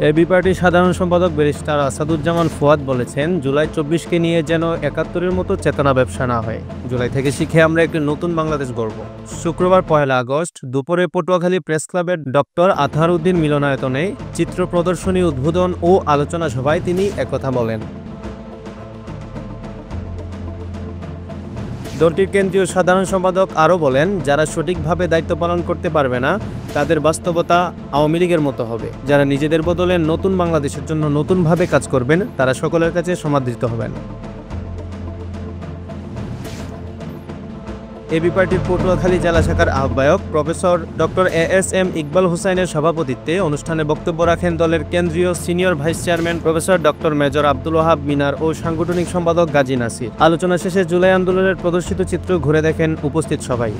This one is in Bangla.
এবি পার্টির সাধারণ সম্পাদক ব্যারিস্টার আসাদুজ্জামান ফুয়াদ বলেছেন, জুলাই ২৪কে নিয়ে যেন ৭১-এর মতো চেতনা ব্যবসা না হয়। জুলাই থেকে শিখে আমরা একটি নতুন বাংলাদেশ গড়ব। শুক্রবার ১ আগস্ট দুপুরে পটুয়াখালী প্রেস ক্লাবের ডক্টর আতহার উদ্দিন মিলনায়তনে চিত্র প্রদর্শনী উদ্বোধন ও আলোচনা সভায় তিনি একথা বলেন। দলটির কেন্দ্রীয় সাধারণ সম্পাদক আরও বলেন, যারা সঠিকভাবে দায়িত্ব পালন করতে পারবে না তাদের বাস্তবতা আওয়ামী লীগের মতো হবে। যারা নিজেদের বদলে নতুন বাংলাদেশের জন্য নতুনভাবে কাজ করবেন তারা সকলের কাছে সমাদৃত হবেন। এবি পার্টির পটুয়াখালী জেলা শাখার আহ্বায়ক প্রফেসর ডক্টর এএসএম ইকবাল হুসাইনের সভাপতিত্বে অনুষ্ঠানে বক্তব্য রাখেন দলের কেন্দ্রীয় senior vice chairman professor doctor major Abdul Wahab Minar ও সাংগঠনিক সম্পাদক গাজী নাসির। আলোচনা শেষে জুলাই আন্দোলনের প্রদর্শিত চিত্র ঘুরে দেখেন উপস্থিত সবাই।